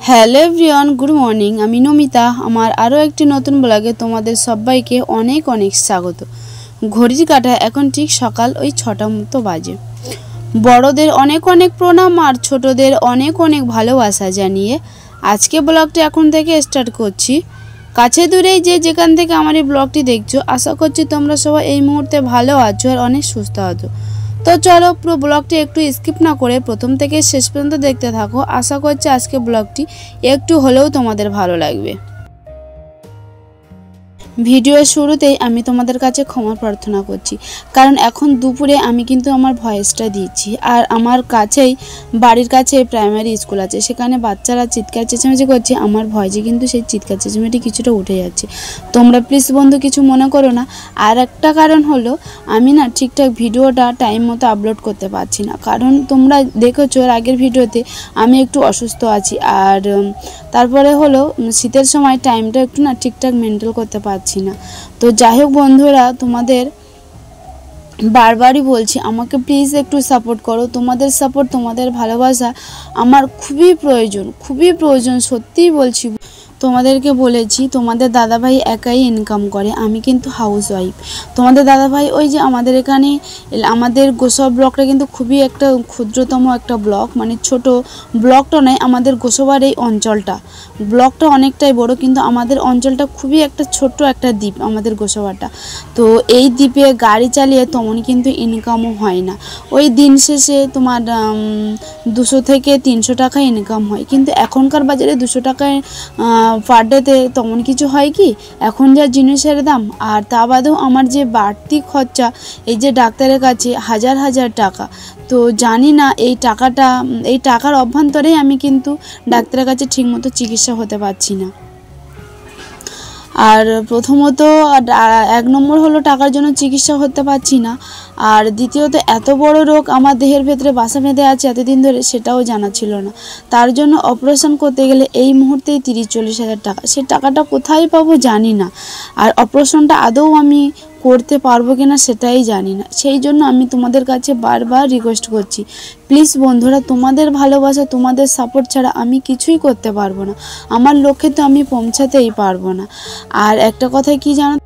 Hello everyone, good morning. আমি নমিতা। আমার আরও একটি নতুন ব্লগে তোমাদের সবাইকে অনেক অনেক স্বাগত। ঘড়ির কাঁটা এখন ঠিক সকাল ওই 6টা মতো বাজে। বড়দের অনেক অনেক প্রণাম আর ছোটদের অনেক অনেক ভালোবাসা জানিয়ে আজকে ব্লগটি এখন থেকে স্টার্ট করছি। কাছে দূরেই যে যেখান থেকে আমার এই ব্লগটি দেখছো, আশা করছি তোমরা সবাই এই মুহূর্তে ভালো আছো আর অনেক সুস্থ আছো। তো চলো পুরো ব্লগটি একটু স্কিপ না করে প্রথম থেকে শেষ পর্যন্ত দেখতে থাকো। আশা করছি আজকে ব্লগটি একটু হলেও তোমাদের ভালো লাগবে। ভিডিওর শুরুতেই আমি তোমাদের কাছে ক্ষমা প্রার্থনা করছি, কারণ এখন দুপুরে আমি কিন্তু আমার ভয়েসটা দিচ্ছি আর আমার কাছেই বাড়ির কাছে প্রাইমারি স্কুল আছে, সেখানে বাচ্চারা চিৎকার চেঁচামেচি করছে। আমার ভয়েসে কিন্তু সেই চিৎকার চেঁচামেচি কিছুটা উঠে যাচ্ছে। তোমরা প্লিজ বন্ধু কিছু মনে করো না। আর একটা কারণ হলো আমি না ঠিকঠাক ভিডিওটা টাইম মতো আপলোড করতে পারছি না, কারণ তোমরা দেখেছো এর আগের ভিডিওতে আমি একটু অসুস্থ আছি। আর তারপরে হলো শীতের সময় টাইমটা একটু না ঠিকঠাক মেনটেন করতে পারছি না। তো যাই হোক বন্ধুরা, তোমাদের বারবারই বলছি আমাকে প্লিজ একটু সাপোর্ট করো। তোমাদের সাপোর্ট, তোমাদের ভালোবাসা আমার খুবই প্রয়োজন, সত্যিই বলছি। তোমাদেরকে বলেছি তোমাদের দাদাভাই একাই ইনকাম করে, আমি কিন্তু হাউস ওয়াইফ। তোমাদের দাদাভাই ওই যে আমাদের এখানে আমাদের গোসব ব্লকটা কিন্তু খুবই একটা ক্ষুদ্রতম একটা ব্লক, মানে ছোট ব্লকটা নয়, আমাদের গোসবার এই অঞ্চলটা ব্লকটা অনেকটাই বড়, কিন্তু আমাদের অঞ্চলটা খুবই একটা ছোট্ট একটা দ্বীপ আমাদের গোসবাটা। তো এই দ্বীপে গাড়ি চালিয়ে তেমন কিন্তু ইনকামও হয় না। ওই দিন শেষে তোমার 200 থেকে 300 টাকা ইনকাম হয়, কিন্তু এখনকার বাজারে 200 টাকায় পার ডেতে তেমন কিছু হয় কি? এখন যা জিনিসের দাম, আর তা বাদেও আমার যে বাড়তি খরচা, এই যে ডাক্তারের কাছে হাজার হাজার টাকা। তো জানি না এই টাকার অভ্যন্তরেই আমি কিন্তু ডাক্তারের কাছে ঠিকমতো চিকিৎসা হতে পারছি না। আর প্রথমত 1 নম্বর হলো টাকার জন্য চিকিৎসা হতে পারছি না, আর দ্বিতীয়ত এত বড় রোগ আমার দেহের ভেতরে বাসা বেঁধে আছে এতদিন ধরে, সেটাও জানা ছিল না। তার জন্য অপারেশন করতে গেলে এই মুহূর্তেই 30-40 হাজার টাকা, সে টাকাটা কোথায় পাবো জানি না। আর অপারেশনটা আদৌ আমি করতে পারবো কিনা সেটাই জানি না। সেই জন্য আমি তোমাদের কাছে বারবার রিকোয়েস্ট করছি, প্লিজ বন্ধুরা, তোমাদের ভালোবাসা, তোমাদের সাপোর্ট ছাড়া আমি কিছুই করতে পারবো না। আমার লক্ষ্যে তো আমি পৌঁছাতেই পারবো না। আর একটা কথা কি জানো,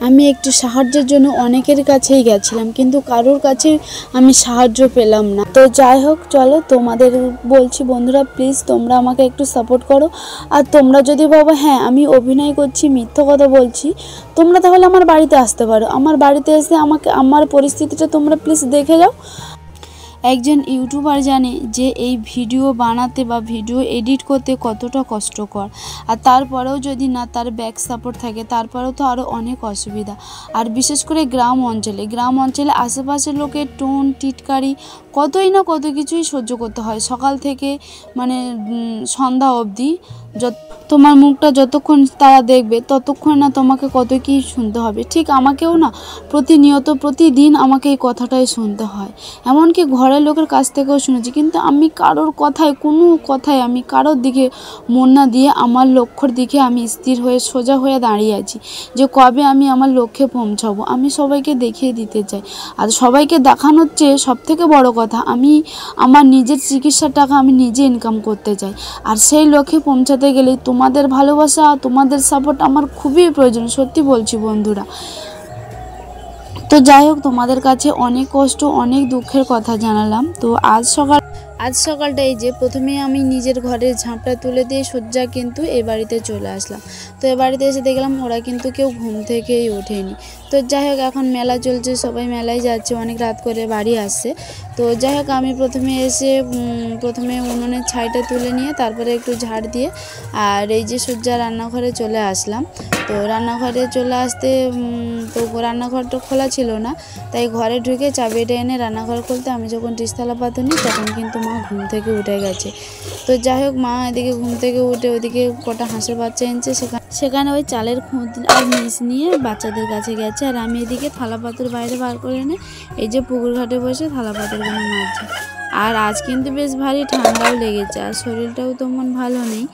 আমি একটু সাহায্যের জন্য অনেকের কাছেই গেছিলাম, কিন্তু কারোর কাছে আমি সাহায্য পেলাম না। তো যাই হোক, চলো তোমাদের বলছি বন্ধুরা, প্লিজ তোমরা আমাকে একটু সাপোর্ট করো। আর তোমরা যদি ভাবো হ্যাঁ আমি অভিনয় করছি, মিথ্যা কথা বলছি, তোমরা তাহলে আমার বাড়িতে আসতে পারো। আমার বাড়িতে এসে আমার পরিস্থিতিটা তোমরা প্লিজ দেখে যাও। একজন ইউটিউবার জানে যে এই ভিডিও বানাতে বা ভিডিও এডিট করতে কতটা কষ্টকর, আর তারপরেও যদি না তার ব্যাক সাপোর্ট থাকে, তারপরেও তো আরও অনেক অসুবিধা। আর বিশেষ করে গ্রাম অঞ্চলে আশেপাশের লোকের টোন টিটকারি কতই না কত কিছুই সহ্য করতে হয়, সকাল থেকে মানে সন্ধ্যা অবধি। তোমার মুখটা যতক্ষণ তারা দেখবে ততক্ষণ না তোমাকে কত কি শুনতে হবে। ঠিক আমাকেও না প্রতিদিন আমাকে এই কথাটাই শুনতে হয়, এমনকি ঘরের লোকের কাছ থেকেও শুনেছি। কিন্তু আমি কোনো কথায় আমি কারোর দিকে মন না দিয়ে আমার লক্ষ্যর দিকে আমি স্থির হয়ে সোজা হয়ে দাঁড়িয়ে আছি, যে কবে আমি আমার লক্ষ্যে পৌঁছাবো। আমি সবাইকে দেখিয়ে দিতে চাই, আর সবাইকে দেখানোর চেয়ে সবথেকে বড় কথা, আমি আমার নিজের চিকিৎসার টাকা আমি নিজে ইনকাম করতে চাই। আর সেই লক্ষ্যে পৌঁছাতে গেলে তোমাদের ভালোবাসা, তোমাদের সাপোর্ট আমার খুবই প্রয়োজন, সত্যি বলছি বন্ধুরা। তো যাই হোক, তোমাদের কাছে অনেক কষ্ট, অনেক দুঃখের কথা জানালাম। তো আজ সকালটা এই যে প্রথমে আমি নিজের ঘরের ঝাঁপটা তুলে দিয়ে সোজা কিন্তু এ বাড়িতে চলে আসলাম। তো এ বাড়িতে এসে দেখলাম ওরা কিন্তু কেউ ঘুম থেকেই ওঠেনি। তো যাই হোক, এখন মেলা চলছে, সবাই মেলায় যাচ্ছে, অনেক রাত করে বাড়ি আসছে। তো যাই হোক, আমি প্রথমে উনুনের ছাইটা তুলে নিয়ে তারপরে একটু ঝাড় দিয়ে আর এই যে সোজা রান্নাঘরে চলে আসলাম। তো রান্নাঘরে চলে আসতে তো রান্নাঘরটা খোলা ছিল না, তাই ঘরে ঢুকে চাবিটা এনে রান্নাঘর খুলতে আমি যখন টিস্তালা পাতুনি, তখন কিন্তু মা ঘুম থেকে উঠে গেছে। তো যাই হোক, মা এদিকে ঘুম থেকে উঠে ওদিকে কটা হাঁসের বাচ্চা এনেছে, সেখানে ওই চালের খুঁত আর মিশ নিয়ে বাচ্চাদের কাছে গেছে। আর আমি এদিকে থালা পাত্র বাইরে বার করে এনে এই যে পুকুর ঘাটে বসে থালা পাত্রগুলো মাজছি। আর আজ কিন্তু বেশ ভারী ঠান্ডাও লেগেছে, আর শরীরটাও তেমন ভালো নেই,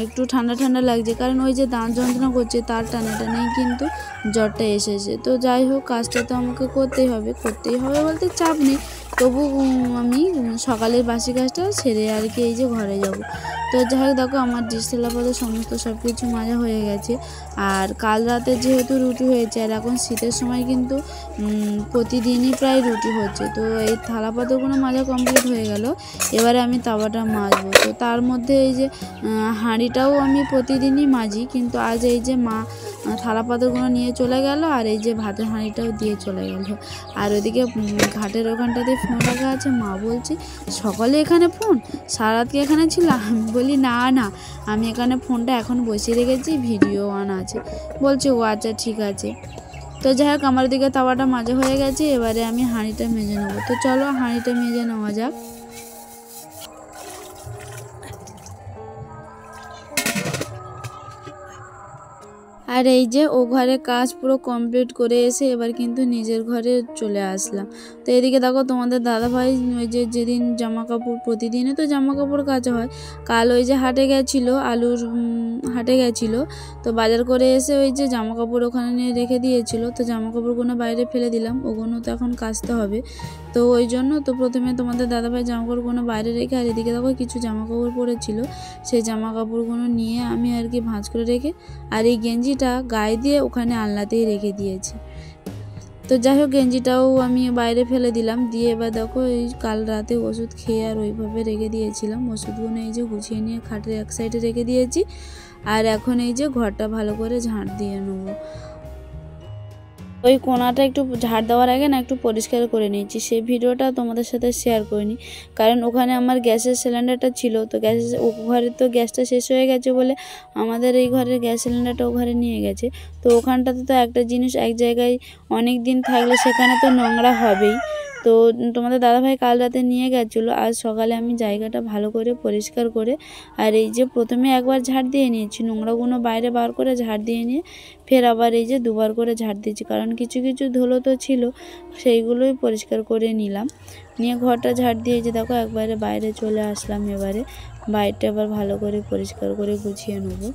একটু ঠান্ডা ঠান্ডা লাগছে, কারণ ওই যে দাঁত যন্ত্রণা করছে তার টানেই কিন্তু জ্বরটা এসেছে। তো যাই হোক, কাজটা তো আমাকে করতেই হবে বলতে চাপ নেই, তবু আমি সকালের বাসি কাজটা সেরে আর কি এই যে ঘরে যাব। তো যাই হোক, দেখো আমার ডিশ তেলাপাতা সমস্ত সব কিছু মাজা হয়ে গেছে। আর কাল রাতে যেহেতু রুটি হয়েছে, আর এখন শীতের সময় কিন্তু প্রতিদিনই প্রায় রুটি হচ্ছে, তো এই থালা পাতাগুলো মাজা কমপ্লিট হয়ে গেল। এবারে আমি তাওয়াটা মাজবো। তো তার মধ্যে এই যে হাঁড়িটাও আমি প্রতিদিনই মাজি, কিন্তু আজ এই যে মা থালা পাতাগুলো নিয়ে চলে গেল, আর এই যে ভাতের হাঁড়িটাও দিয়ে চলে গেল। আর ওইদিকে ঘাটের ওখানটাতে ফোন রাখা আছে, মা বলছে সকালে এখানে ফোন, সারারাত কি এখানে ছিলাম? আমি বলি না না, আমি এখানে ফোনটা এখন বসিয়ে রেখেছি, ভিডিও অন আছে। বলছে ও আচ্ছা ঠিক আছে। তো যাই হোক, আমার দিকে তাওয়াটা মাজা হয়ে গেছে, এবারে আমি হাঁড়িটা মেজে নেবো। তো চলো হাঁড়িটা মেজে নেওয়া যাক। আর এই যে ও ঘরে কাজ পুরো কমপ্লিট করে এসে এবার কিন্তু নিজের ঘরে চলে আসলাম। তো এদিকে দেখো, তোমাদের দাদাভাই ওই যে যেদিন জামা কাপড়, প্রতিদিনই তো জামা কাপড় কাচা হয়, কাল ওই যে হাটে গেছিলো, আলুর হাটে গেছিলো, তো বাজার করে এসে ওই যে জামা কাপড় ওখানে নিয়ে রেখে দিয়েছিল। তো জামা কাপড়গুলো বাইরে ফেলে দিলাম, ওগুলো তো এখন কাচতে হবে। তো ওই জন্য তো প্রথমে তোমাদের দাদাভাই জামা কাপড়গুলো বাইরে রেখে, আর এদিকে দেখো কিছু জামা কাপড় পরেছিল, সেই জামা কাপড়গুলো নিয়ে আমি আর কি ভাঁজ করে রেখে, আর এই গেঞ্জিটা গায়ে দিয়ে ওখানে আলনাতেই রেখে দিয়েছি। তো যাই হোক, গেঞ্জিটাও আমি বাইরে ফেলে দিলাম, দিয়ে এবার দেখো এই কাল রাতে ওষুধ খেয়ে আর ওইভাবে রেখে দিয়েছিলাম, ওষুধগুলো এই যে গুছিয়ে নিয়ে খাটের এক সাইডে রেখে দিয়েছি। আর এখন এই যে ঘরটা ভালো করে ঝাঁট দিয়ে নেবো। ওই কোণাটা একটু ঝাড় দেওয়ার আগে না একটু পরিষ্কার করে নিয়েছি, সেই ভিডিওটা তোমাদের সাথে শেয়ার করিনি, কারণ ওখানে আমার গ্যাসের সিলিন্ডারটা ছিল। তো ও ঘরে তো গ্যাসটা শেষ হয়ে গেছে বলে আমাদের এই ঘরের গ্যাস সিলিন্ডারটা ও ঘরে নিয়ে গেছে। তো ওখানটাতে তো একটা জিনিস এক জায়গায় অনেক দিন থাকলে সেখানে তো নোংরা হবেই। তো তোমাদের দাদাভাই কাল রাতে নিয়ে গেছিলো, আজ সকালে আমি জায়গাটা ভালো করে পরিষ্কার করে, আর এই যে প্রথমে একবার ঝাড় দিয়ে নিয়েছি, নোংরাগুলো বাইরে বার করে ঝাড় দিয়ে নিয়ে ফের আবার এই যে দুবার করে ঝাড় দিয়েছি, কারণ কিছু কিছু ধুলো তো ছিল, সেইগুলোই পরিষ্কার করে নিলাম। নিয়ে ঘরটা ঝাড় দিয়ে যে দেখো একবারে বাইরে চলে আসলাম। এবারে বাইরটা আবার ভালো করে পরিষ্কার করে গুছিয়ে নেবো।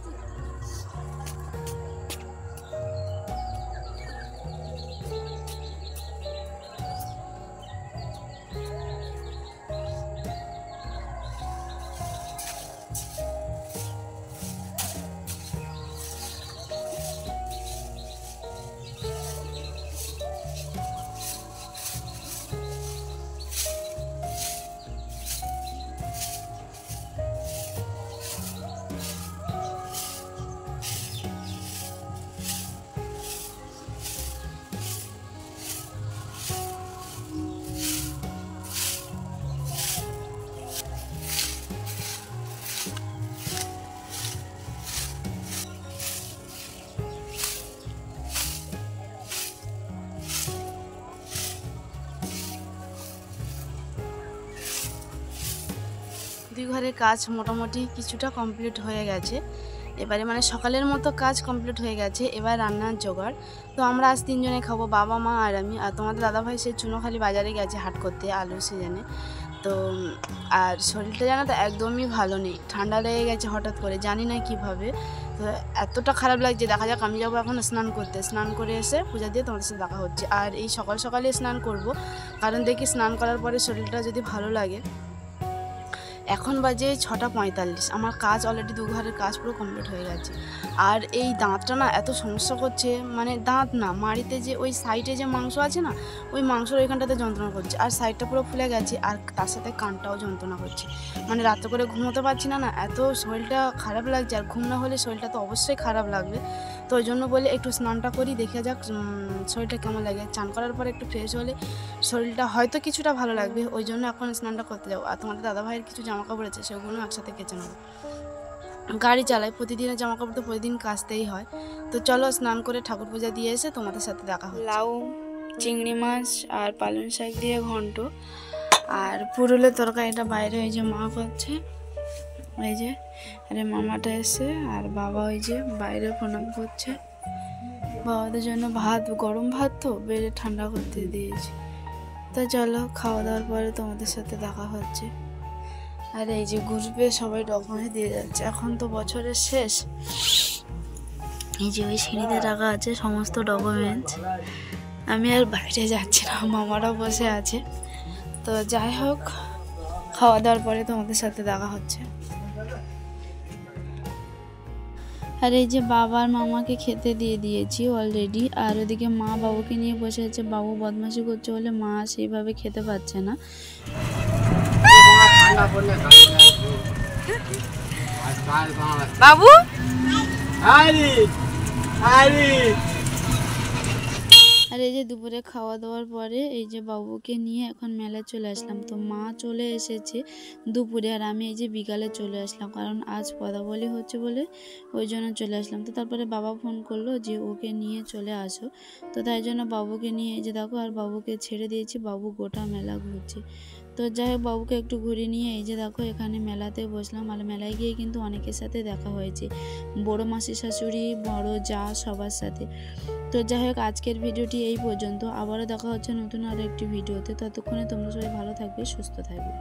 দুই ঘরের কাজ মোটামুটি কিছুটা কমপ্লিট হয়ে গেছে। এবারে মানে সকালের মতো কাজ কমপ্লিট হয়ে গেছে, এবার রান্নার জোগাড়। তো আমরা আজ তিনজনে খাবো, বাবা মা আর আমি। আর তোমাদের দাদাভাই সে চুনোখালি বাজারে গেছে হাট করতে আলু সিজনে। তো আর শরীরটা জানো তো একদমই ভালো নেই, ঠান্ডা লেগে গেছে হঠাৎ করে, জানি না কিভাবে। তো এতটা খারাপ লাগছে, দেখা যাক। আমি যাবো এখন স্নান করতে, স্নান করে এসে পূজা দিয়ে তোমাদের সাথে দেখা হচ্ছে। আর এই সকাল সকালে স্নান করব, কারণ দেখি স্নান করার পরে শরীরটা যদি ভালো লাগে। এখন বাজে 6:45, আমার কাজ অলরেডি দু ঘরের কাজ পুরো কমপ্লিট হয়ে গেছে। আর এই দাঁতটা না এত সমস্যা করছে, মানে দাঁত না, মাড়িতে যে ওই সাইডে যে মাংস আছে না, ওই মাংসর ওইখানটাতে যন্ত্রণা করছে, আর সাইডটা পুরো ফুলে গেছে, আর তার সাথে কানটাও যন্ত্রণা করছে। মানে রাত্রে করে ঘুমোতে পারছি না, এত শরীরটা খারাপ লাগছে। আর ঘুম না হলে শরীরটা তো অবশ্যই খারাপ লাগবে। তো ওই জন্য বলি একটু স্নানটা করি, দেখে যাক শরীরটা কেমন লাগে। চান করার পর একটু ফ্রেশ হলে শরীরটা হয়তো কিছুটা ভালো লাগবে, ওই জন্য এখন স্নানটা করতে যাবো। আর তোমাদের দাদাভাইয়ের কিছু জামা কাপড় আছে, সেগুলো একসাথে কেচে নেবো। গাড়ি চালাই, প্রতিদিনের জামা কাপড় তো প্রতিদিন কাচতেই হয়। তো চলো স্নান করে ঠাকুর পূজা দিয়ে এসে তোমাদের সাথে দেখা হয়। লাউ, চিংড়ি মাছ আর পালং শাক দিয়ে ঘন্ট, আর পুরুলের তরকারিটা বাইরে ওই যে মা করছে, ওই যে আরে মামাটা এসে, আর বাবা ওই যে বাইরে প্রণাম করছে। বাবাদের জন্য ভাত, গরম ভাত তো বেড়ে ঠান্ডা করতে দিয়েছি। তো চলো, খাওয়া দাওয়ার পরে তোমাদের সাথে দেখা হচ্ছে। আর এই যে গ্রুপে সবাই ডকুমেন্ট দিয়ে যাচ্ছে, এখন তো বছরের শেষ। এই যে ওই সিঁড়িতে রাখা আছে সমস্ত ডকুমেন্টস। আমি আর বাইরে যাচ্ছি না, মামারাও বসে আছে। তো যাই হোক, খাওয়া দাওয়ার পরে তোমাদের সাথে দেখা হচ্ছে। আর এই যে বাবার মামাকে খেতে দিয়ে দিয়েছি অলরেডি। আর ওদিকে মা বাবুকে নিয়ে বসে আছে। বাবু বদমাশি করছে বলে মা সেইভাবে খেতে পাচ্ছে না। বাবু আর এই যে দুপুরে খাওয়া দাওয়ার পরে এই যে বাবুকে নিয়ে এখন মেলায় চলে আসলাম। তো মা চলে এসেছে দুপুরে, আর আমি এই যে বিকালে চলে আসলাম, কারণ আজ পদাবলী হচ্ছে বলে ওই জন্য চলে আসলাম। তো তারপরে বাবা ফোন করলো যে ওকে নিয়ে চলে আসো। তো তাই জন্য বাবুকে নিয়ে এই যে দেখো, আর বাবুকে ছেড়ে দিয়েছি, বাবু গোটা মেলা ঘুরছে। তো যাই হোক, বাবুকে একটু ঘুরে নিয়ে এই যে দেখো এখানে মেলাতে বসলাম। আর মেলায় গিয়ে কিন্তু অনেকের সাথে দেখা হয়েছে, বড় মাসি শাশুড়ি, বড় যা, সবার সাথে। তো যাই হোক, আজকের ভিডিওটি এই পর্যন্ত। আবারও দেখা হচ্ছে নতুন আরও একটি ভিডিওতে। ততক্ষণে তোমরা সবাই ভালো থাকবে, সুস্থ থাকবে।